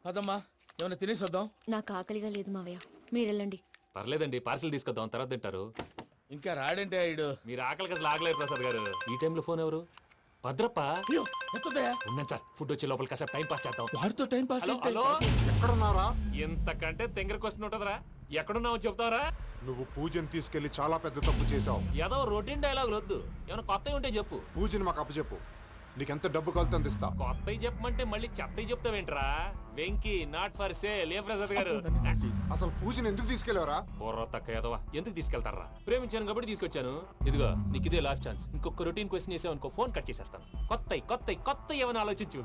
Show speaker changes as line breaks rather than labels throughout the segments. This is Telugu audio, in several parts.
అదమ్మా ఏమైనా తినేసి వద్దాం.
నాకు ఆకలిగా లేదు మావయ్య, మీరు వెళ్ళండి.
పర్లేదండి, పార్సిల్ తీసుకొద్దాం, తర్వాత తింటారు.
ఇంకా రాడంటే ఇడు.
మీరు ఆకలికి అసలు ఆగలేదు ప్రసాద్ గారు. ఈ టైంలో ఫోన్ ఎవరు? భద్రప్ప.
అయ్యో ఎత్తదయ్యా.
ఉన్నాను సార్, ఫుడ్ వచ్చే లోపల కాసేపు టైం పాస్ చేద్దాం.
వాడితో టైం పాస్.
హలో హలో,
ఎక్కడున్నారా?
ఎంతకంటే తెంగర క్వశ్చన్ ఉంటుందిరా. ఎక్కడున్నావు చెప్తావరా?
నువ్వు పూజని తీసుకెళ్లి చాలా పెద్ద తప్పు చేశావు.
ఏదో రొటీన్ డైలాగ్ వద్దు, ఏమైనా కొత్తవి ఉంటే చెప్పు.
పూజని మాకు అప్పచెప్పు, నీకెంత డబ్బు కలితే అందిస్తా.
కొత్తవి చెప్పమంటే మళ్ళీ చెత్తవి చెప్తావేంట్రా? Venky not for sale. ఏ ప్రసాద్ గారు
అసలు పూజని ఎందుకు తీసుకెళ్లేవరా?
బుర్ర తక్క ఏదవా, ఎందుకు తీసుకెళ్తారా? ప్రేమించాను కాబట్టి తీసుకొచ్చాను. ఇదిగో నీకు ఇదే లాస్ట్ ఛాన్స్. ఇంకొక రొటీన్ క్వశ్చన్ చేసావు అనుకో, ఫోన్ కట్ చేసేస్తాను. కొత్త ఏమైనా ఆలోచించు.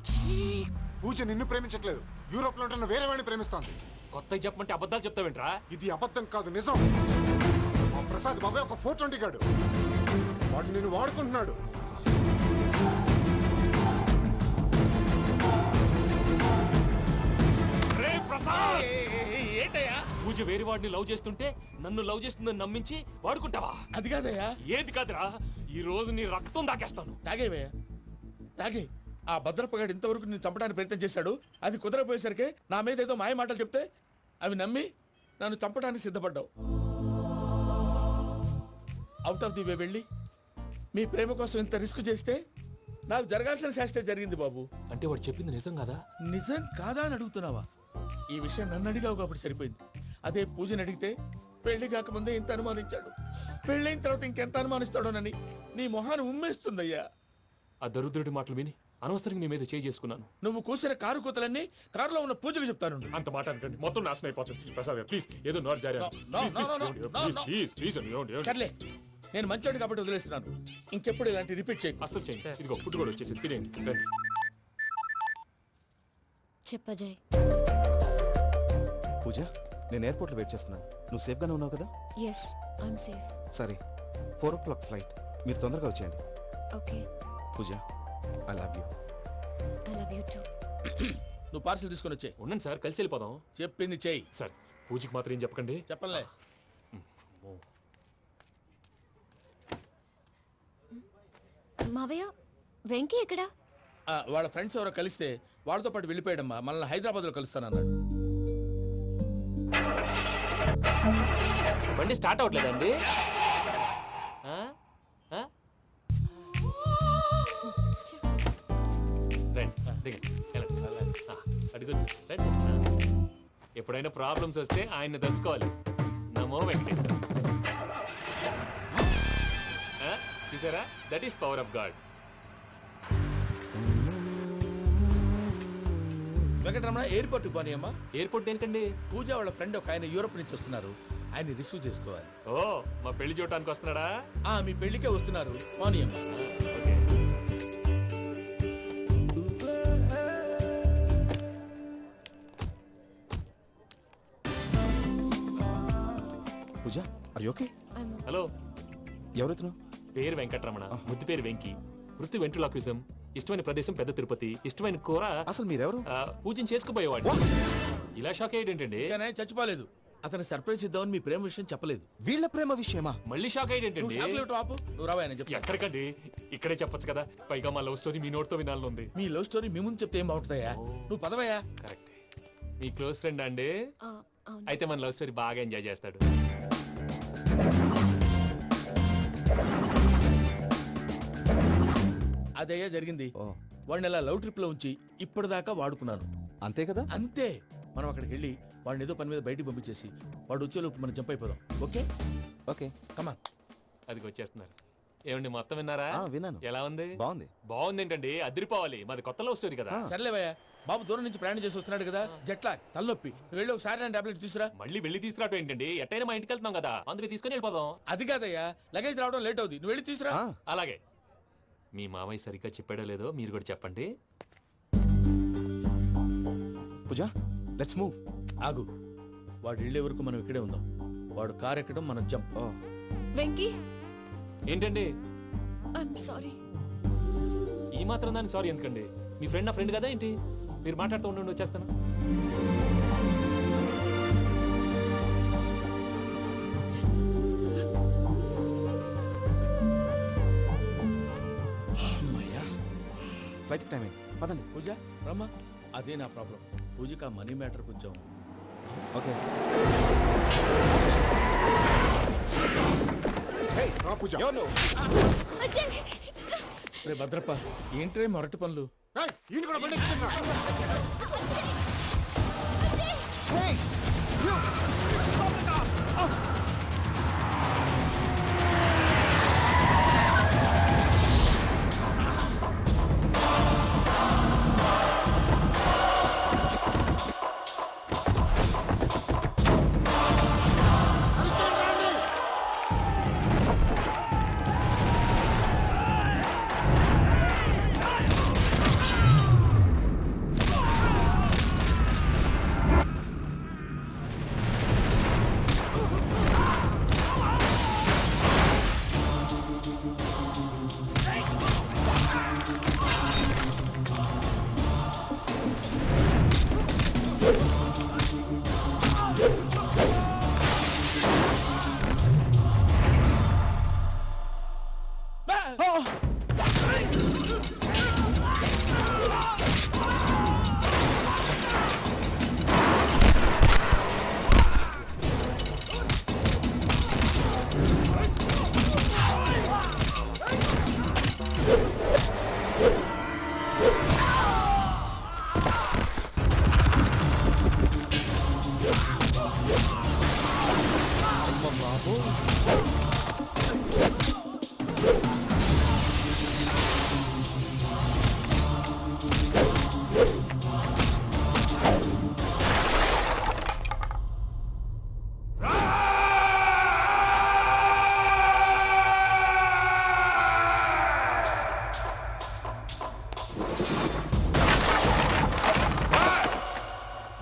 పూజ నిన్ను ప్రేమించట్లేదు, యూరోప్ లో ఉంటున్న వేరే వాడిని ప్రేమిస్తాంది.
కొత్తవి చెప్పమంటే అబద్ధాలు చెప్తావేంట్రా?
ఇది అబద్ధం కాదు, నిజం. మా ప్రసాద్ బాబాయ్ ఒక 420 గాడు, వాడు నిన్ను వాడుకుంటున్నాడు.
ఏంటయ్యా?
పూజ వేరే వాడిని లవ్ చేస్తుంటే నన్ను లవ్ చేస్తుందని నమ్మించి వాడుకుంటావా?
అది కాదయ్యా.
ఏది కాదురా, ఈ రోజు నీ రక్తం దాకేస్తాను.
తాగేవయ్యా, తాగే. ఆ భద్రపగాడు ఇంతవరకు నేను చంపడానికి ప్రయత్నం చేశాడు. అది కుదరపోయేసరికి నా మీద ఏదో మాయ మాటలు చెప్తే అవి నమ్మి నన్ను చంపడానికి సిద్ధపడ్డావు. అవుట్ ఆఫ్ ది వే వెళ్ళి మీ ప్రేమ కోసం ఇంత రిస్క్ చేస్తే నాకు జరగాల్సిన శాస్త్రే జరిగింది బాబు.
అంటే వాడు చెప్పింది నిజం కదా?
నిజం కాదా అని అడుగుతున్నావా? ఈ విషయం నన్ను అడిగావు కాబట్టి సరిపోయింది. అదే పూజని అడిగితే పెళ్లి కాకముందే ఇంత అనుమానించాడు, పెళ్ళైన తర్వాత ఇంకెంత అనుమానిస్తాడోనని నీ మొహాన్ని ఉమ్మేస్తుందయ్యా.
ఆ దరిద్రుడి మాటలు విని అనవసరంగా నీ మీద చేయి చేసుకున్నాను.
నువ్వు కూసిన కారు కూతలన్నీ కారులో ఉన్న పూజకు చెప్తాను.
అంత మాట అనకండి, మొత్తం నాశనం అయిపోతుంది. ప్రసాద్ ప్లీజ్, ఏదో నోరు జారీ.
సర్లే, నేను మంచోడు కాబట్టి వదిలేస్తున్నాను. ఇంకెప్పుడు ఇలాంటి రిపీట్ చేయకు.
అసలు చేయండి. ఇదిగో ఫుడ్ కూడా వచ్చేసి తినేయండి. రండి.
చెప్పజాయ్.
పూజ, నేను ఎయిర్పోర్ట్లో వెయిట్ చేస్తున్నాను. నువ్వు సేఫ్గానే ఉన్నావు కదా?
Yes, I'm safe.
సరే, 4 o'clock ఫ్లైట్. మీరు తొందరగా వచ్చేయండి.
Okay.
Pooja, I love you.
I love you too.
నువ్వు పార్సిల్ తీసుకొని వచ్చే.
ఉండండి సార్, కలిసి వెళ్ళిపోదాం.
చెప్పింది చెయ్యి.
సార్, పూజకి మాత్రం ఏం చెప్పకండి.
చెప్పలే.
మావయ్య, వెంకీ ఎక్కడా?
వాళ్ళ ఫ్రెండ్స్ ఎవరో కలిస్తే వాళ్ళతో పాటు వెళ్ళిపోయాడమ్మా. మనల్ని హైదరాబాద్లో కలుస్తానన్నాడు.
బండి స్టార్ట్ అవ్వట్లేదండి. ఎప్పుడైనా ప్రాబ్లమ్స్ వస్తే ఆయన్ని తెలుసుకోవాలి. నమో వెంకటేశ్వర. చూసారా, that is power of God.
Venkataramana, airport పోనీ అమ్మా.
ఎయిర్పోర్ట్ దేనికండి?
పూజ వాళ్ళ ఫ్రెండ్ ఒక ఆయన యూరోప్ నుంచి వస్తున్నారు, ఆయన రిసీవ్ చేసుకోవాలి.
ఓ, మా పెళ్లి చూడటానికి వస్తున్నాడా?
మీ పెళ్లికే వస్తున్నారు, పోనీ అమ్మా.
Okay.
Pooja, are you okay?
Hello,
ఎవరైతున్నావు?
పేరు వెంకటరమణ, ముద్దు పేరు వెంకీ, వృత్తి వెంట్రులాక్విజం, ఇష్టమైన ప్రదేశం పెద్ద తిరుపతి, ఇష్టమైన కూర.
అసలు మీరెవరు?
పూజను చేసుకుపోయేవాడు. ఇలా షాక్ అయ్యేటండి.
చచ్చిపోలేదు. అతను సర్ప్రైజ్ ఇద్దామని మీ ప్రేమ విషయం చెప్పలేదు.
వీళ్ళ ప్రేమ విషయమా?
మళ్ళీ షాక్ అయ్యేటండి.
నువ్వు రావా చెప్పి.
ఎక్కడికండి, ఇక్కడే చెప్పొచ్చు కదా. పైగా మా లవ్ స్టోరీ మీ నోట్తో వినాలని ఉంది.
మీ లవ్ స్టోరీ మీ ముందు చెప్తే ఏం బాగుంటుందయ్యా? నువ్వు పదవయ్యా.
కరెక్ట్. మీ క్లోజ్ ఫ్రెండ్ అండి? అయితే మన లవ్ స్టోరీ బాగా ఎంజాయ్ చేస్తాడు.
అదయ్యా జరిగింది. వాడిని అలా లవ్ ట్రిప్ లో ఉంచి ఇప్పటిదాకా వాడుకున్నాను.
అంతే కదా?
అంతే. మనం అక్కడికి వెళ్ళి వాడిని ఏదో పని మీద బయటికి పంపించేసి వాడు వచ్చేలోపు మనం జంప్ అయిపోదాం. ఓకే
ఓకే,
కమాన్.
అది వచ్చేస్తున్నారు. ఏమండి, మొత్తం విన్నారా?
విన్నాను.
ఎలా ఉంది?
బాగుంది.
బాగుంది ఏంటండి, అదిరిపోవాలి. మాది కొత్త లవ్ స్టోరీ కదా.
సర్లేవయ్యా, బాబు దూరం నుంచి ప్రయాణం చేసి వస్తున్నాడు కదా, జట్లా తలనొప్పి. వెళ్ళి ఒకసారి నా టాబ్లెట్ తీసుకురా.
మళ్ళీ వెళ్ళి తీసుకురావటం ఏంటండి? ఎట్టైనా మా ఇంటికి వెళ్తున్నాం కదా, అందుకే తీసుకుని వెళ్ళిపోదాం.
అది కాదయ్యా, లగేజ్ రావడం లేట్ అవుతుంది, నువ్వు వెళ్ళి తీసుకురా.
అలాగే. మీ మామయ్య సరిగ్గా చెప్పాడో లేదో మీరు కూడా చెప్పండి.
పూజ, లెట్స్ మూవ్.
ఆగు, వాడు వెళ్ళే వరకు మనం ఇక్కడే ఉందాం. వాడు కార్ ఎక్కడం, మనం జంప్.
వెంకీ,
ఏంటండి?
I'm sorry.
ఈ మాత్రం దాన్ని సారీ ఎందుకండి? మీ ఫ్రెండ్ నా ఫ్రెండ్ కదా ఏంటి? మీరు మాట్లాడుతూ ఉండండి, వచ్చేస్తాను.
అమ్మయ్యా.
ఫ్లైట్ టైం అయింది పదండి.
పూజ రమ్మా. అదే నా ప్రాబ్లం. పూజకి ఆ మనీ మ్యాటర్ కొంచెం.
ఓకే.
రా పూజ.
రే భద్రప్ప, ఏంట్రే మొరటి పనులు?
ఏయ్, ఈయన కూడా బండి ఎక్కుతున్నా.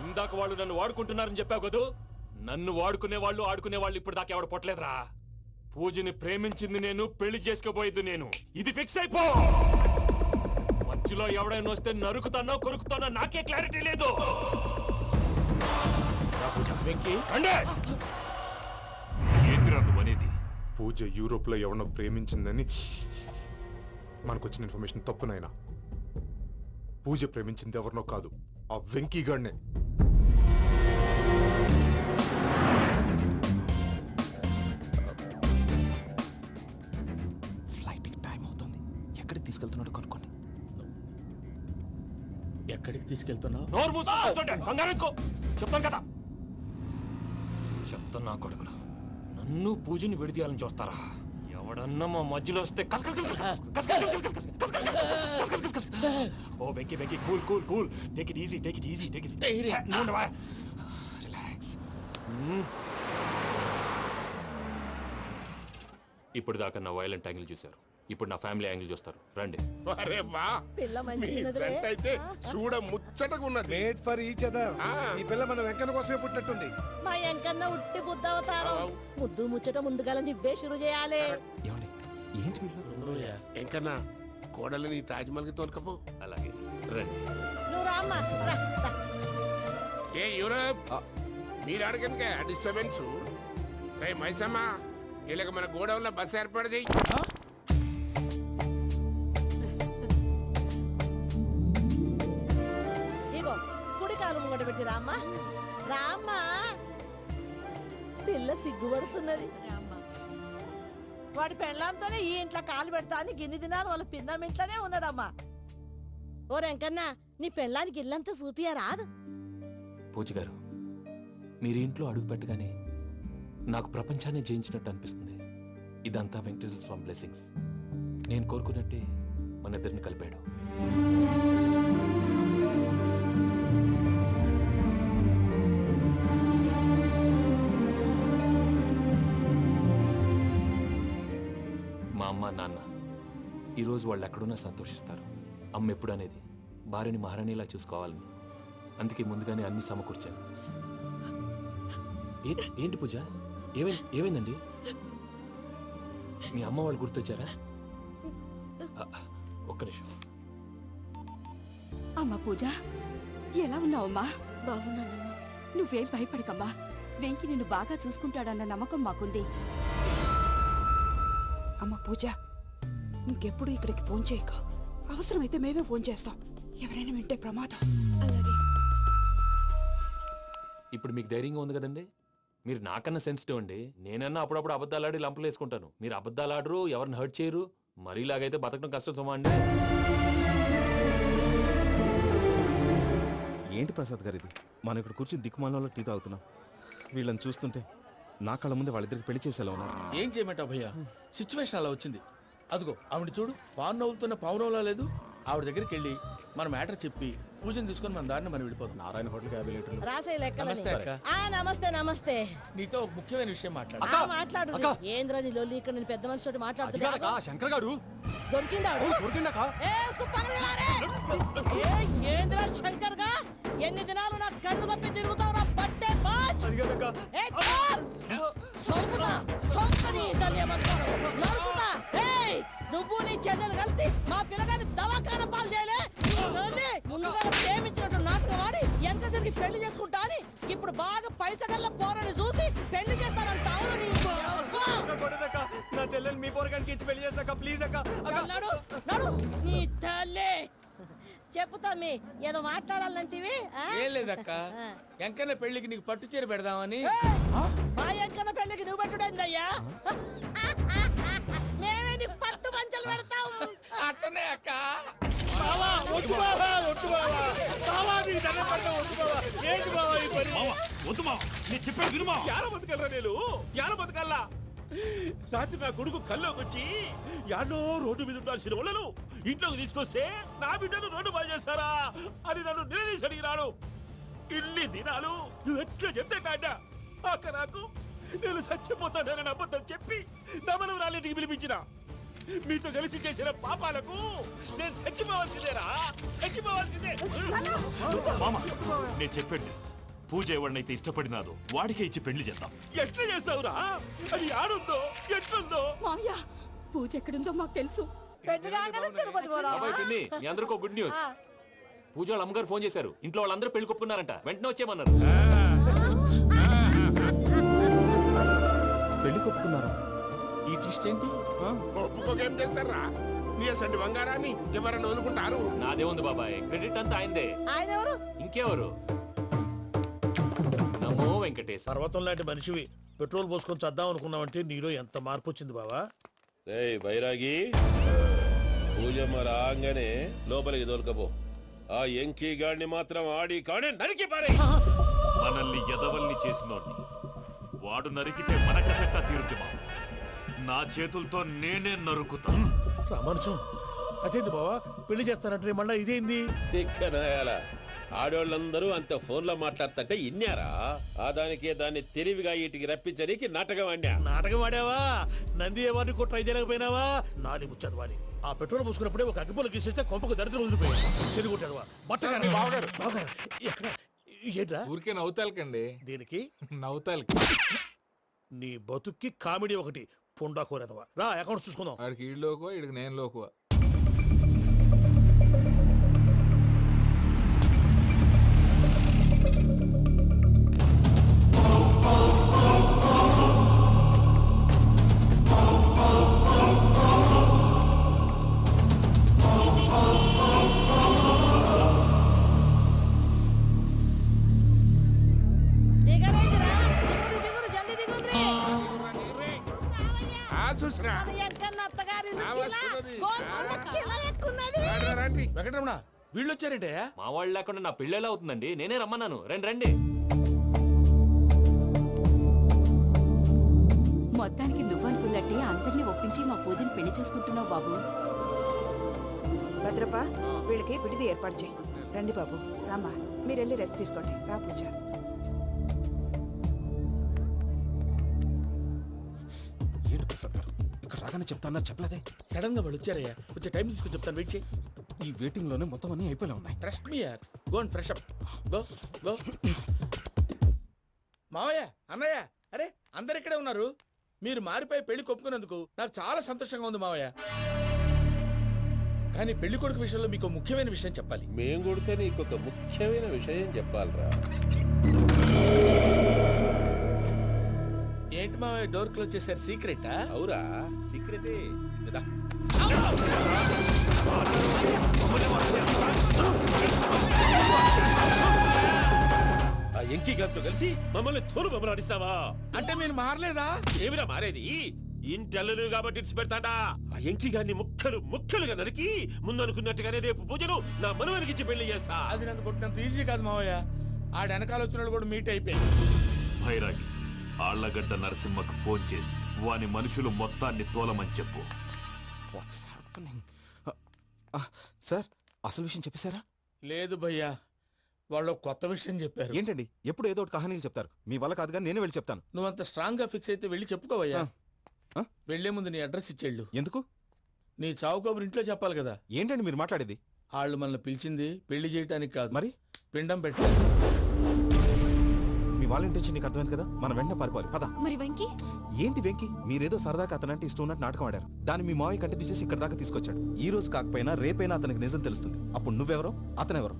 ఇందాక వాళ్ళు నన్ను వాడుకుంటున్నారని చెప్పావు కదూ. నన్ను వాడుకునే వాళ్ళు ఆడుకునే వాళ్ళు ఇప్పుడు దాకా ఎవడు పొట్టలేదురా. పూజని ప్రేమించింది నేను, పెళ్లి చేసుకోబోయేది నేను. ఇది ఫిక్స్ అయిపో. మధ్యలో ఎవడైనా వస్తే నరుకుతానో కొరుకుతానో నాకే క్లారిటీ లేదు.
వెంకీ,
ఏంటిరా నువ్వు అనేది?
పూజ యూరోప్ లో ఎవరినో ప్రేమించిందని మనకొచ్చిన ఇన్ఫర్మేషన్ తప్పునైనా. పూజ ప్రేమించింది ఎవరినో కాదు, ఆ వెంకీ గాడినే.
ఫ్లైట్ టైం అవుతుంది. ఎక్కడికి తీసుకెళ్తున్నాడో కనుక్కోండి.
ఎక్కడికి తీసుకెళ్తున్నావు?
నోరు మూసుకొని కూర్చోండి. కంగారు ఎక్కు. చెప్తాను కదా. చెప్తాను నా కొడుకురా. నన్ను పూజని విడిదీయాలని చూస్తారా? ఎవడన్నా మా మధ్యలో వస్తే ఓ Venky Venky, cool cool cool. Take it easy, take it easy, take it easy. Relax. ఇప్పుడు దాకా నా వైలెంట్ యాంగిల్ చూశారు. ఇప్పుడు నా ఫ్యామిలీ యాంగిల్ చూస్తారు. రండి.
అరే వా, మీ ఫ్రెండ్ అయితే చూడ ముచ్చటగా ఉన్నది.
Made for each other. ఈ పిల్ల మన వెంకన్న కోసమే పుట్టినట్టుంది.
మా ఎంకన్న ఉట్టి బుద్ధవతారం. ముద్దు ముచ్చట ముందుగాల నువ్వే షురు చేయాలి.
ఏమండి ఏంటి వీళ్ళు?
ఎంకన్నా కోడలిని తాజ్మహల్ కి తోలుకపో.
అలాగే రండి.
నువ్వు రామ్మా, రా, రా.
ఏ యూరప్, మీరు అడగనుక డిస్టర్బెన్స్. రే మైసమ్మ, ఇలాగ మన గోడౌన్లో బస్సు ఏర్పాటు చేయి.
ఇగో కుడి కాలు ముంగట పెట్టి రామ్మా, రామ్మా. పిల్ల సిగ్గుపడుతున్నది. వాడి పెళ్ళాంతోనే ఈ ఇంట్లో కాలు పెడతా అని గిన్ని దినాలు వాళ్ళ పిన్నం ఇంట్లోనే ఉన్నాడమ్మా. ఓ వెంకన్నా, నీ పెళ్ళానికి ఇల్లంతా చూపియా రాదు.
పూజ గారు, మీరు ఇంట్లో అడుగు పెట్టగానే నాకు ప్రపంచాన్ని జయించినట్టు అనిపిస్తుంది. ఇదంతా వెంకటేశ్వర స్వామి బ్లెస్సింగ్స్. నేను కోరుకున్నట్టే మన ఇద్దరిని కలిపాడు. మా అమ్మ నాన్న ఈరోజు వాళ్ళు ఎక్కడున్నా సంతోషిస్తారు. అమ్మ ఎప్పుడు అనేది భార్యని మహారాణిలా చూసుకోవాలని. అందుకే ముందుగానే అన్ని సమకూర్చాను. ఏంటి పూజ, ఏమైందండి? మీ అమ్మ వాళ్ళు గుర్తొచ్చారా? ఒక్క నిమిషం.
అమ్మ పూజ, ఎలా ఉన్నావమ్మా?
బాగున్నానమ్మా.
నువ్వేం భయపడకమ్మా. వెంకి నిన్ను బాగా చూసుకుంటాడన్న నమ్మకం మాకుంది.
అమ్మ పూజ, ఇంకెప్పుడు ఇక్కడికి ఫోన్ చేయకు. అవసరమైతే మేమే ఫోన్ చేస్తాం. ఎవరైనా వింటే ప్రమాదం.
అలాగే.
ఇప్పుడు మీకు ధైర్యంగా ఉంది కదండి. మీరు నాకన్నా సెన్సిటివ్ అండి. నేనన్నా అప్పుడప్పుడు అబద్ధాలాడి లంపలు వేసుకుంటాను. మీరు అబద్ధాలాడరు, ఎవరిని హర్ట్ చేయరు. మరీలాగైతే బతకడం కష్టం సుమా అండి.
ఏంటి ప్రసాద్ గారు ఇది? మనం ఇక్కడ కూర్చుని దిక్కుమాలలో టీ తాగుతున్నాం. వీళ్ళని చూస్తుంటే నా కళ్ళ ముందే వాళ్ళిద్దరికి పెళ్లి చేసేలా ఉన్నారు.
ఏం చేయమంటావు భయ్యా, సిచ్యువేషన్ అలా వచ్చింది. అదిగో ఆవిడ చూడు, పాను నవ్వులుతున్న పావునవ్వులా లేదు. ఆవిడ దగ్గరికి వెళ్ళి మన మ్యాటర్ చెప్పి పూజను తీసుకొని మన దారిని మనం వెళ్ళిపోతాం.
నారాయణ హోటల్ 50 లీటర్లు.
రాసే లెక్కలని.
నమస్తే అక్క.
నమస్తే నమస్తే.
నీతో ఒక ముఖ్యమైన విషయం మాట్లాడు.
మాట్లాడు. ఏంద్రా నీ లొల్లి? ఇక్కడ నేను పెద్ద మనిషితో మాట్లాడుతున్నా.
శంకర్ గారు
దొరికిండాడు. ఏంద్రా శంకర్ గా? ఎన్ని దినాలు నా కళ్ళు కప్పి తిరుగుతావు నా బట్టే బాచ్. నువ్వు నీ చెల్లెలు కలిసి మా పిల్లగాని దవాఖాన పాలు చేయలే. ముందుగా ప్రేమించినట్టు నాటకం ఆడి ఎంత తిరిగి పెళ్లి చేసుకుంటా అని ఇప్పుడు బాగా పైసగల్ల పోరని చూసి పెళ్లి చేస్తానంట.
నా చెల్లెలు మీ పోరగానికి ఇచ్చి పెళ్లి చేస్తాక ప్లీజ్ అక్క.
నడు నీ తల్లి. చెప్పుతా మీ ఏదో మాట్లాడాలంటివి.
ఏం లేదక్క, ఎంకన్న పెళ్లికి నీకు పట్టు చీర పెడదామని.
మా ఎంకన్న పెళ్లికి నువ్వు పెట్టుడైందయ్యా? మేమే నీ పట్టు మంచలు పెడతాం.
అట్టనే అక్క.
రాత్రి నా కొడుకు కల్లోకి వచ్చి యాడో రోడ్డు మీద ఉండాల్సిన వాళ్ళను ఇంట్లోకి తీసుకొస్తే నా బిడ్డను రోడ్డు బాగా చేస్తారా అని నన్ను నిలదీసి అడిగినాడు. ఇన్ని దినాలు నువ్వు ఎట్లా చెప్తే కాట అక్క నాకు నేను చచ్చిపోతానని అబద్ధం చెప్పి నమ్మనం రాలింటికి పిలిపించిన. మీతో కలిసి చేసిన పాపాలకు నేను చచ్చిపోవాల్సిందేరా, చచ్చిపోవాల్సిందే.
నేను చెప్పండి, పూజ ఎవరినైతే ఇష్టపడినాదో వాడికే ఇచ్చి పెళ్లి చేద్దాం.
ఎట్లా చేస్తావురా? అది ఆడుందో ఎట్లుందో.
మావయ్య, పూజ ఎక్కడుందో మాకు తెలుసు.
మీ అందరికీ గుడ్ న్యూస్. పూజ వాళ్ళ అమ్మగారు ఫోన్ చేశారు. ఇంట్లో వాళ్ళందరూ పెళ్లి కొప్పుకున్నారంట. వెంటనే వచ్చేయమన్నారు.
పెళ్లి కొప్పుకున్నారా?
ఈ ట్విస్ట్ ఏంటి?
ఒప్పుకోకేం చేస్తారా? నీ అసంటి బంగారాన్ని ఎవరన్నా వదులుకుంటారు?
నాదే ఉంది బాబాయ్, క్రెడిట్ అంతా ఆయనదే.
ఆయన ఎవరు?
ఇంకెవరు? నమో వెంకటేశ్.
పర్వతం లాంటి మనిషివి పెట్రోల్ పోసుకొని చద్దాం అనుకున్నావంటే నీలో ఎంత మార్పు వచ్చింది బావా.
బైరాగి, పూజమ్మ రాగానే లోపలికి దొరకపో. ఆ ఎంకీ గాడిని మాత్రం ఆడి కాడే నరికి పారే.
మనల్ని ఎదవల్ని చేసినోడ్ని వాడు నరికితే మనక సెట్ట తీరుతుమా. నా చేతులతో నేనే నరుకుతా.
రామానుజం, అదేంది బావా పెళ్లి చేస్తానంటే మళ్ళా ఇదేంది?
చిక్కనాయాల ఆడోళ్ళందరూ అంత ఫోన్లో మాట్లాడుతుంటే ఇన్నారా? ఆ దానికే దాన్ని తెలివిగా వీటికి రప్పించడానికి నాటకం ఆడా.
నాటకం ఆడావా? నంది ఎవరిని కూడా ట్రై చేయలేకపోయినావా? నాది ముచ్చదవాని. ఆ పెట్రోల్ పోసుకున్నప్పుడే ఒక అగ్గిపొల గీసేస్తే కొంపకు దరిద్రం వదిలిపోయాడు. చెరుగుంటాడువా బట్టగారు బావగారు బావగారు. ఎక్కడ ఏంట్రా?
ఊరికే నవ్వుతాలకండి.
దీనికి
నవ్వుతాలకి
నీ బతుక్కి కామెడీ ఒకటి. పుండా కోరేదవా. రా అకౌంట్స్ చూసుకుందాం.
వాడికి ఈడులోకో ఈడికి నేను లోకువా.
వెంకటరమణ, వీళ్ళు వచ్చారంటే
మా వాళ్ళు లేకుండా నా పెళ్ళేలా అవుతుందండి. నేనే రమ్మన్నాను. రండి రండి.
మొత్తానికి నువ్వనుకున్నట్టే అందరినీ ఒప్పించి మా పూజని పెళ్లి చేసుకుంటున్నావు బాబు.
భద్రప్ప, వీళ్ళకి విడిది ఏర్పాటు చేయి. రండి బాబు, రామ్మా, మీరు వెళ్ళి రెస్ట్ తీసుకోండి. రా పూజ.
ఏంటి ప్రసాద్ గారు ఇక్కడ రాగానే చెప్తాను చెప్పలేదే?
సడన్ గా వాళ్ళు వచ్చారయ్యా. కొంచెం టైం తీసుకొని చెప్తాను, వెయిట్ చేయి.
ఈ వెయిటింగ్ లోనే మొత్తం అన్ని అయిపోయినా ఉన్నాయి.
ట్రస్ట్ మీ యార్. Go and fresh up. Go go. మావయ్య, అన్నయ్య, అరే అందరు ఇక్కడే ఉన్నారు. మీరు మారిపోయి పెళ్లి కొప్పుకున్నందుకు నాకు చాలా సంతోషంగా ఉంది మావయ్య. కానీ పెళ్లి కొడుకు విషయంలో మీకు ముఖ్యమైన విషయం చెప్పాలి.
మేం కొడితే నీకు ఒక ముఖ్యమైన విషయం చెప్పాలరా.
ఏంటి మా డోర్ క్లోజ్ చేశారు? సీక్రెటా?
అవురా, సీక్రెటే కదా. ఆ ఎంకీ గారితో కలిసి మమ్మల్ని తోలు బొమ్మలాడిస్తావా?
అంటే మీరు మారలేదా?
ఏమిరా మారేది? ఇంటల్లు కాబట్టి ఇడిచి పెడతాడా? ఆ ఎంకీ గారిని ముక్కలుగా నరికి ముందనుకున్నట్టుగానే రేపు పూజను నా మనవనికిచ్చి పెళ్లి చేస్తా.
అది నన్ను కొట్టినంత ఈజీ కాదు మావయ్య. ఆడ వెనకాల వచ్చిన కూడా మీట్ అయిపోయింది.
భైరాగి ఆళ్లగడ్డ నరసింహకు ఫోన్ చేసి వాని మనుషులు మొత్తాన్ని తోలమని చెప్పు.
సార్ అసలు విషయం చెప్పేశారా?
లేదు భయ్యా, వాళ్ళు కొత్త విషయం చెప్పారు.
ఏంటండి ఎప్పుడు ఏదో ఒకటి కహానీలు చెప్తారు. మీ వల్ల కాదుగా, నేనే వెళ్ళి చెప్తాను.
నువ్వంత స్ట్రాంగ్ గా ఫిక్స్ అయితే వెళ్ళి చెప్పుకోవయ్యా. వెళ్లే ముందు నీ అడ్రస్ ఇచ్చేళ్ళు.
ఎందుకు?
నీ చావు కబురు ఇంట్లో చెప్పాలి కదా.
ఏంటండి మీరు మాట్లాడేది?
వాళ్ళు మనల్ని పిలిచింది పెళ్లి చేయటానికి కాదు,
మరి
పిండం పెట్టాలి.
మీ వాళ్ళ ఇంటి నీకు అర్థమైంది కదా, మనం వెంటనే పారిపోవాలి. పద.
మరి వెంకీ?
ఏంటి వెంకీ? మీరేదో సరదాగా అతనంటే ఇష్టం ఉన్నట్టు నాటకం ఆడారు. దాన్ని మీ మావయ్య కంటే తీసేసి ఇక్కడ దాకా తీసుకొచ్చాడు. ఈ రోజు కాకపోయినా రేపైనా అతనికి నిజం తెలుస్తుంది. అప్పుడు నువ్వెవరో అతనెవరో.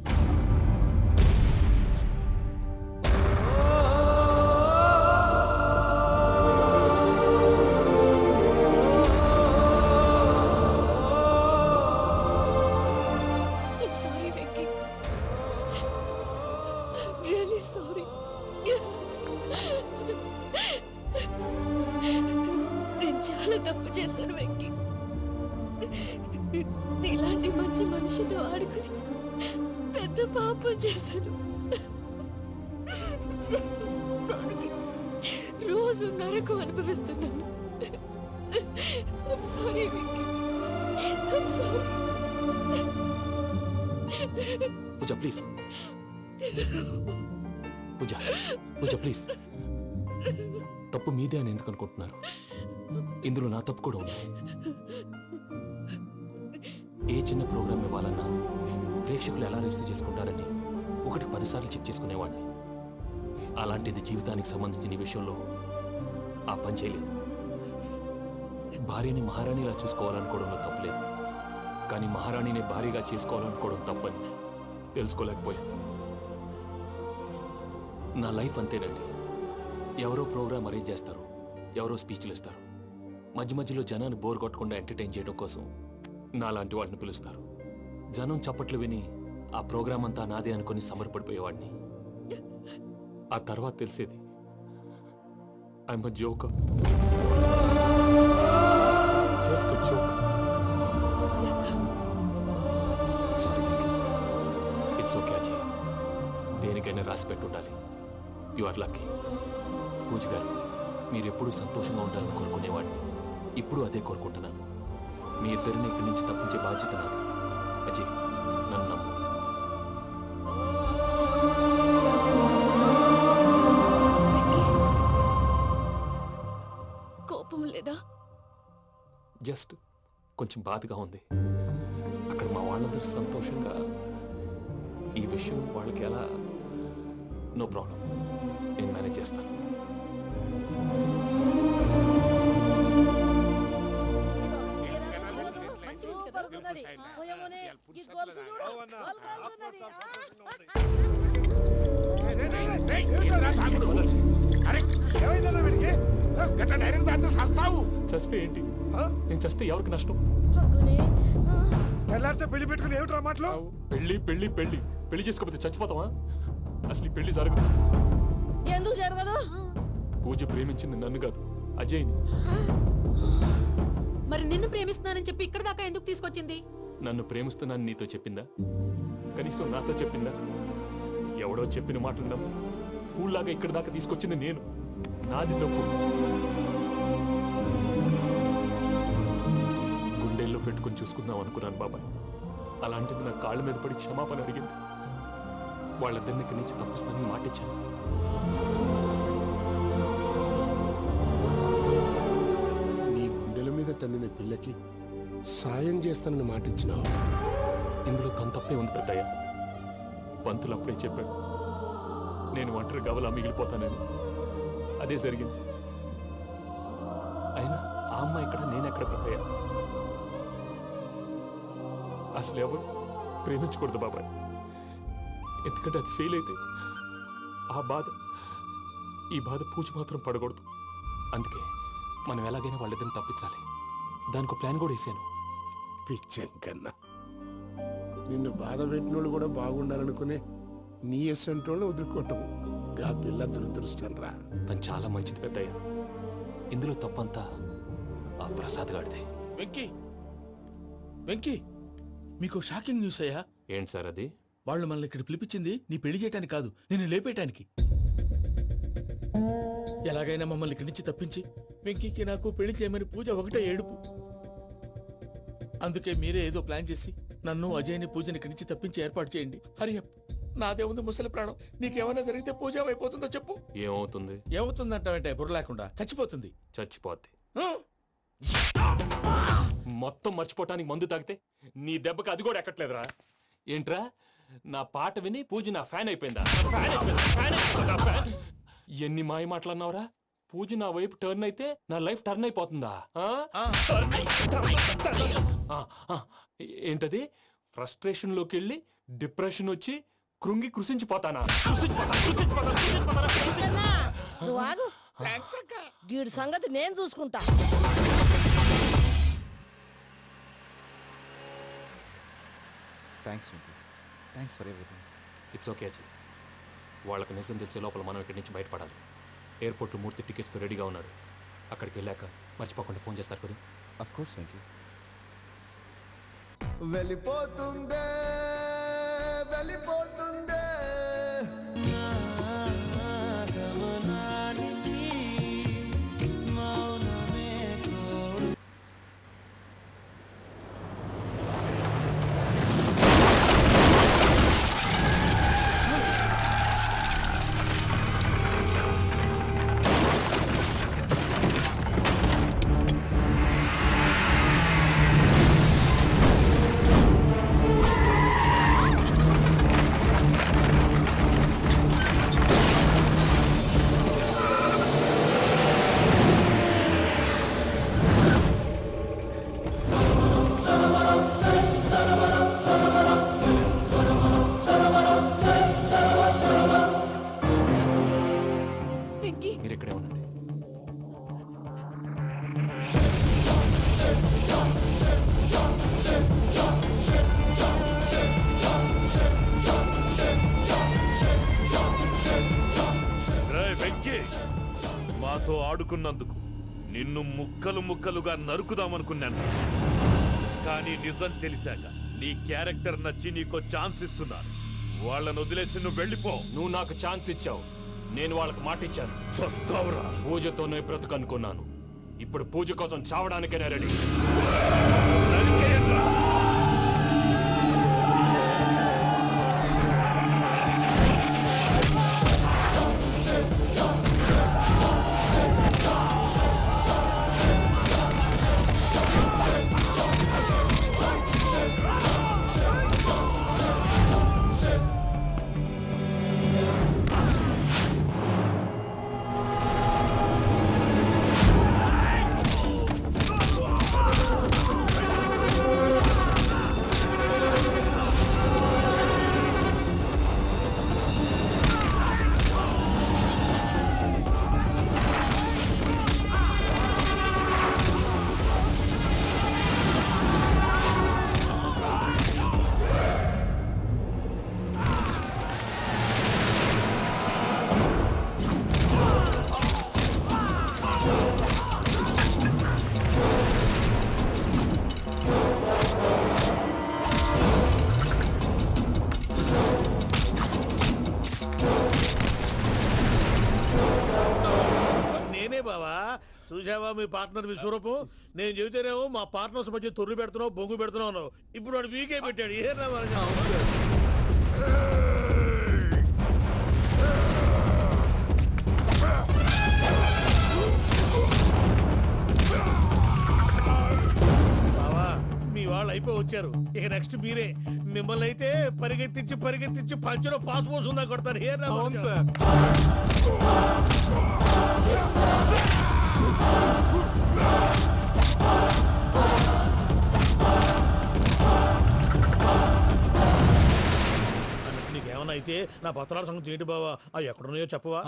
Sorry Venky, really sorry. నేను చాలా తప్పు చేశాను వెంకీ. ఇలాంటి మంచి మనిషితో ఆడుకుని పెద్ద పాపం చేశాను. రోజు నరకం అనుభవిస్తున్నాను. I'm sorry, Vicky. I'm sorry.
Pooja please, Pooja please. తప్పు మీదే అని ఎందుకు అనుకుంటున్నారు? ఇందులో నా తప్పు కూడా ఉంది. ఏ చిన్న ప్రోగ్రామ్ ఇవ్వాలన్నా ప్రేక్షకులు ఎలా రిసీవ్ చేసుకుంటారని 1-10 సార్లు చెక్ చేసుకునేవాడిని. అలాంటిది జీవితానికి సంబంధించిన ఈ విషయంలో ఆ పని చేయలేదు. భార్యని మహారాణిలా చూసుకోవాలనుకోవడంలో తప్పులేదు, కానీ మహారాణిని భార్యగా చేసుకోవాలనుకోవడం తప్పని తెలుసుకోలేకపోయాను. నా లైఫ్ అంతేనండి. ఎవరో ప్రోగ్రామ్ అరేంజ్ చేస్తారు, ఎవరో స్పీచ్లు ఇస్తారు. మధ్యలో జనాన్ని బోర్ కొట్టకుండా ఎంటర్టైన్ చేయడం కోసం నాలాంటి వాడిని పిలుస్తారు. జనం చప్పట్లు విని ఆ ప్రోగ్రామ్ అంతా నాదే అనుకుని సమర్పడిపోయేవాడిని. ఆ తర్వాత తెలిసేది I'm a joker, just a joker. Sorry Venky, it's okay Ajay. దేనికైనా రాసి పెట్టి ఉండాలి. You are lucky. పూజ గారు, మీరు ఎప్పుడూ సంతోషంగా ఉండాలని కోరుకునేవాడిని. ఇప్పుడు అదే కోరుకుంటున్నాను. మీ ఇద్దరిని ఇక్కడి నుంచి తప్పించే బాధ్యత నాది. అజయ్, నన్ను నమ్ము.
కోపం లేదా?
జస్ట్ కొంచెం బాధగా ఉంది. అక్కడ మా వాళ్ళందరూ సంతోషంగా ఈ విషయం వాళ్ళకి ఎలా. నో ప్రాబ్లం, నేను మేనేజ్ చేస్తాను. చస్తే ఏంటి? నేను చస్తే ఎవరికి నష్టం?
పెళ్లి పెట్టుకుని ఏమిట్రా మాటలు?
పెళ్లి పెళ్లి పెళ్లి పెళ్లి చేసుకోకపోతే చచ్చిపోతావా? అసలు ఈ పెళ్లి జరగదు.
ఎందుకు జరగదు?
పూజ ప్రేమించింది నన్ను కాదు, అజయ్ని.
మరి నిన్ను ప్రేమిస్తున్నానని చెప్పి ఇక్కడ దాకా ఎందుకు తీసుకొచ్చింది?
నన్ను ప్రేమిస్తున్నాను నీతో చెప్పిందా? కనీసం నాతో చెప్పిందా? ఎవడో చెప్పిన మాటలు నమ్ము ఫూల్ లాగా ఇక్కడ దాకా తీసుకొచ్చింది నేను. నాది తప్పు. గుండెల్లో పెట్టుకుని చూసుకుందాం అనుకున్నాను బాబాయ్. అలాంటిది నా కాళ్ళ మీద పడి క్షమాపణ అడిగింది. వాళ్ళిద్దరిని ఇక్కడి నుంచి తప్పిస్తానని మాటిచ్చాను.
నీ గుండెల మీద తన్నిన పిల్లకి సాయం చేస్తానని మాటిచ్చినావు.
ఇందులో తన తప్పే ఉంది పెద్దయ్య. పంతులు అప్పుడే చెప్పాడు నేను ఒంటరి గవలా మిగిలిపోతానని. అదే జరిగింది. అయినా ఆ అమ్మాయి ఇక్కడ, నేనెక్కడ పెద్దయ్య? అసలు ఎవరు ప్రేమించకూడదు బాబాయ్. ఎందుకంటే అది ఫెయిల్ అయితే ఈ బాధ పూజ మాత్రం పడకూడదు. అందుకే మనం ఎలాగైనా వాళ్ళిద్దరిని తప్పించాలి. దానికి ప్లాన్ కూడా వేసాను.
పిచ్చెంకన్నా నిన్ను బాధ పెట్టినోళ్ళు కూడా బాగుండాలనుకునే నీ ఎస్సంటోళ్ళు వదులుకోవటం ఆ పిల్ల దురదృష్టం రా.
తను చాలా మంచిది పెద్దయ్య. ఇందులో తప్పంతా ఆ ప్రసాద్ గాడిదే.
వెంకీ మీకు షాకింగ్ న్యూస్ అయ్యా.
ఏంటి సార్ అది?
వాళ్ళు మనల్ని ఇక్కడ పిలిపించింది నీ పెళ్లి చేయటానికి కాదు, నిన్ను లేపేయటానికి. ఎలాగైనా మమ్మల్ని ఇక్కడి నుంచి తప్పించి వెంకీకి నాకు పెళ్లి చేయమని పూజ ఒకటే ఏడుపు. అందుకే మీరే ఏదో ప్లాన్ చేసి నన్ను అజయ్ని పూజని ఇక్కడి నుంచి తప్పించి ఏర్పాటు చేయండి. హరియప్, నాదే ఉంది ముసలి ప్రాణం. నీకేమైనా జరిగితే పూజ అయిపోతుందో చెప్పు.
ఏమవుతుంది?
ఏమవుతుందంటావంటే బుర్ర లేకుండా చచ్చిపోతుంది.
చచ్చిపోద్ది. మొత్తం మర్చిపోవటానికి మందు తాగితే నీ దెబ్బకి అది కూడా ఎక్కట్లేదురా. ఏంట్రా, నా పాట విని పూజ నా ఫ్యాన్ అయిపోయిందా? ఎన్ని మాయ మాటలన్నావురా? పూజ నా వైపు టర్న్ అయితే నా లైఫ్ టర్న్ అయిపోతుందా? ఏంటది? ఫ్రస్ట్రేషన్ లోకి వెళ్ళి డిప్రెషన్ వచ్చి కృంగి కృషించిపోతానా?
వీడి సంగతి నేను చూసుకుంటా.
Thanks for everything.
It's okay Ajay. వాళ్ళకి నిజం తెలిసే లోపల మనం ఇక్కడి నుంచి బయటపడాలి. ఎయిర్పోర్ట్ మూర్తి టికెట్స్తో రెడీగా ఉన్నాడు. అక్కడికి వెళ్ళాక మర్చిపోకుండా ఫోన్ చేస్తారు కదా.
Of course Venky.
వెళ్ళిపోతుందే వెళ్ళిపోతుందే గమనానికి మౌనమే తోడు.
మీరు ఇక్కడే ఉండండి.
వెంకీ, మాతో ఆడుకున్నందుకు నిన్ను ముక్కలు ముక్కలుగా నరుకుదామనుకున్నాను. కానీ నిజం తెలిసాక నీ క్యారెక్టర్ నచ్చి నీకో ఛాన్స్ ఇస్తున్నారు. వాళ్ళను వదిలేసి నువ్వు వెళ్ళిపో.
నువ్వు నాకు ఛాన్స్ ఇచ్చావు, నేను వాళ్ళకి మాట ఇచ్చాను.
చస్తావురా.
పూజతోనే బ్రతుకనుకున్నాను. ఇప్పుడు పూజ కోసం చావడానికైనా రెడీ.
చూసావా మీ పార్ట్నర్ విశ్వరూపం? నేను చెబితేనేమో మా పార్ట్నర్స్ మధ్య తొర్రు పెడుతున్నావు, బొంగు పెడుతున్నావు. ఇప్పుడు వాడు వీకే పెట్టాడు. ఏ బావా, మీ వాళ్ళు అయిపోయి వచ్చారు. ఇక నెక్స్ట్ మీరే. మిమ్మల్ని అయితే పరిగెత్తించి పరిగెత్తించి పంచులో పాస్ పోసుందా కొడతారు. ఏ అయితే నా పత్రాల సంగతి ఏంటి బావా అవి ఎక్కడున్నాయో చెప్పవా?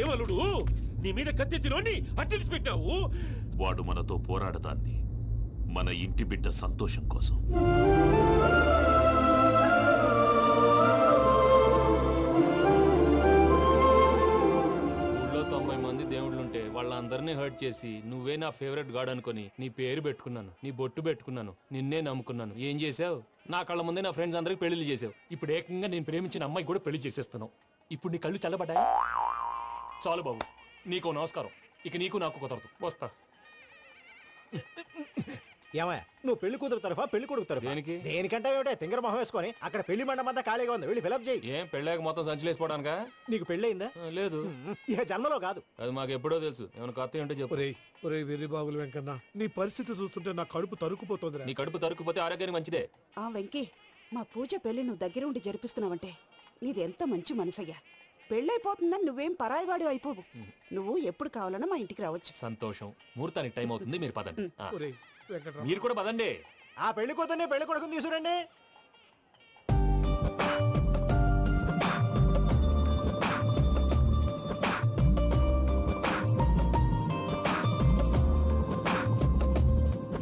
ఏమలుడు నీ మీద కత్తెత్తిలోని అట్టెలిసి పెట్టావు.
వాడు మనతో పోరాడతాన్ని మన ఇంటి బిడ్డ సంతోషం కోసం.
ఊళ్ళో 90 మంది దేవుళ్ళుంటే వాళ్ళందరినీ హర్ట్ చేసి నువ్వే నా ఫేవరెట్ గాడ్ అనుకుని నీ పేరు పెట్టుకున్నాను, నీ బొట్టు పెట్టుకున్నాను, నిన్నే నమ్ముకున్నాను. ఏం చేసావు? నా కళ్ళ ముందే నా ఫ్రెండ్స్ అందరికి పెళ్లి చేసావు. ఇప్పుడు ఏకంగా నేను ప్రేమించిన అమ్మాయి కూడా పెళ్లి చేసేస్తున్నావు. ఇప్పుడు నీ కళ్ళు చల్లబడ్డాయి. చాలు బాబు, నీకు నమస్కారం. ఇక నీకు నాకు కుదరదు. వస్తా.
ఏమయ్యా నువ్వు పెళ్లి కూతురు తరఫా పెళ్లి కొడుకు తరఫా?
దేనికి?
దేనికంటే ఏమిటే తింగర మొహం వేసుకొని అక్కడ పెళ్లి మండపం అంతా ఖాళీగా ఉంది, వెళ్ళి ఫిలప్ చేయి.
ఏం పెళ్ళాక మొత్తం సంచలేసిపోవడానికా?
నీకు పెళ్ళయిందా?
లేదు.
ఇక జన్మలో కాదు.
అది మాకు ఎప్పుడో తెలుసు. ఏమైనా కొత్త ఏంటో చెప్పు.
ఒరే వెర్రి బాగులు వెంకన్న, నీ పరిస్థితి చూస్తుంటే నా కడుపు తరుక్కుపోతుంది.
నీ కడుపు తరుక్కుపోతే ఆరోగ్యానికి మంచిదే.
ఆ వెంకీ, మా పూజ పెళ్లి నువ్వు దగ్గర ఉండి జరిపిస్తున్నావంటే నీది ఎంత మంచి మనసయ్యా. పెళ్ళైపోతుందని నువ్వేం పరాయివాడు అయిపోవు. నువ్వు ఎప్పుడు కావాలన్నా మా ఇంటికి రావచ్చు.
సంతోషం. ముహూర్తానికి టైం అవుతుంది, మీరు పదండి.
ఒరేయ్ వెంకట్రావు,
మీరు కూడా పదండి.
ఆ పెళ్లి కూతుర్ని పెళ్లి కొడుకుని తీసుకురండి.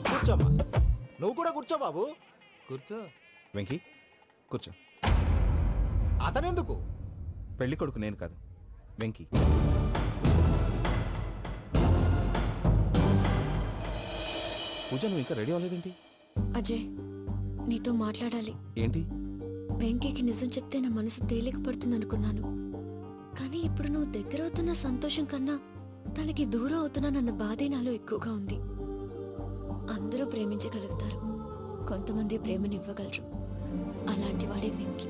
కూర్చోమ్మా. నువ్వు కూడా కూర్చో బాబు.
కూర్చో.
వెంకీ కూర్చో.
అతనెందుకు?
పెళ్లి కొడుకు నేను కాదు, వెంకీ. పూజ, నువ్వు ఇంకా రెడీ అవ్వలేదేంటి?
అజయ్, నీతో మాట్లాడాలి.
ఏంటి?
వెంకీకి నిజం చెప్తే నా మనసు తేలిక పడుతుంది అనుకున్నాను. కానీ ఇప్పుడు నువ్వు దగ్గర అవుతున్న సంతోషం కన్నా తనకి దూరం అవుతున్నానన్న బాధే నాలో ఎక్కువగా ఉంది. అందరూ ప్రేమించగలుగుతారు, కొంతమంది ప్రేమనివ్వగలరు. అలాంటి వాడే వెంకీ.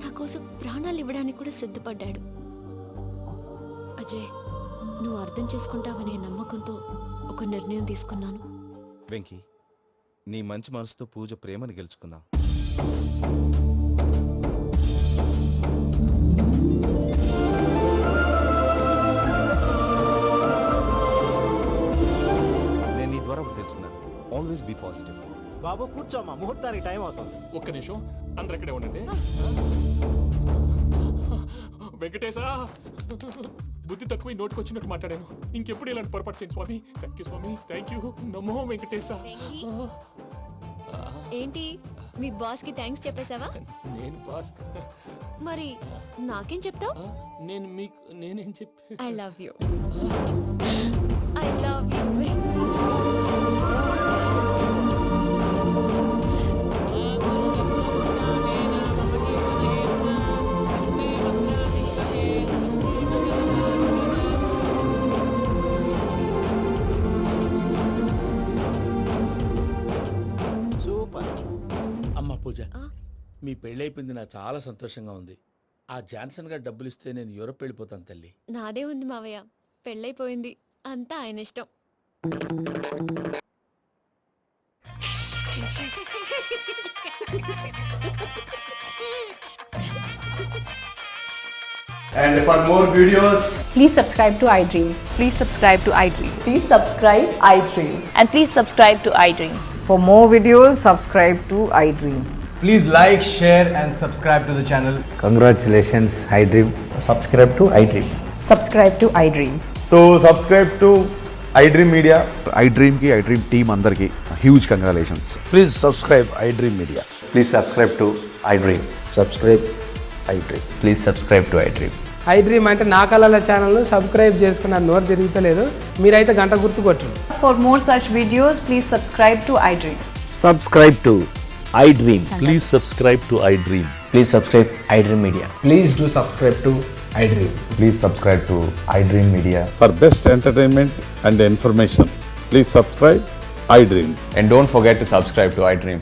నా కోసం ప్రాణాలు ఇవ్వడానికి కూడా సిద్ధపడ్డాడు. అజయ్, నువ్వు అర్థం చేసుకుంటావనే నమ్మకంతో ఒక నిర్ణయం తీసుకున్నాను.
వెంకీ, నీ మంచి మనసుతో పూజ ప్రేమని గెలుచుకుందాం. నేను నీ ద్వారా ఒకటి తెలుసుకున్నాను. Always be positive.
బాబు కూర్చోమ్మా, ముహూర్తానికి టైం అవుతుంది.
ఒక్క నిమిషం, అందరు ఇక్కడే ఉండండి. వెంకటేశా, బుద్ధి తక్కువ నోటికి వచ్చినట్టు మాట్లాడాను. ఇంకెప్పుడు ఇలాంటి పొరపాటు చేయండి స్వామి. థ్యాంక్ యూ స్వామి, థ్యాంక్ యూ. నమో వెంకటేశా.
ఏంటి, మీ బాస్ కి థ్యాంక్స్ చెప్పేశావా?
నేను బాస్.
మరి నాకేం చెప్తావు?
నేను మీకు నేనేం చెప్పి?
I love you. I love you.
Pooja, మీ పెళ్ళైపోయింది, నాకు చాలా సంతోషంగా ఉంది. ఆ జాన్సన్ గారు డబ్బులు ఇస్తే నేను యూరప్ వెళ్ళిపోతాను తల్లి.
నాదే ఉంది మావయ్య, పెళ్ళైపోయింది, అంతా ఆయన ఇష్టం.
And for more videos,
please subscribe to iDream. Please subscribe to iDream.
Please subscribe iDream.
And please subscribe to iDream.
For more videos, subscribe to iDream.
please like, share and subscribe to the channel.
Congratulations, iDream.
Subscribe to iDream.
Subscribe to iDream.
So subscribe to iDream Media. iDream ki iDream team andarki huge congratulations.
Please subscribe iDream Media.
Please subscribe to iDream.
Subscribe iDream.
Please subscribe to iDream.
iDream అంటే నా కళల ఛానల్ను సబ్స్క్రైబ్ చేసుకున్న నోరు తిరుగుతలేదు, మీరైతే గంట గుర్తు కొట్టండి.
For more such videos, please subscribe to iDream.
Subscribe to iDream. Please subscribe to iDream.
Please subscribe iDream Media.
Please do subscribe to
iDream. Please subscribe to iDream Media.
For best entertainment and information, please subscribe iDream.
And don't forget to subscribe to iDream.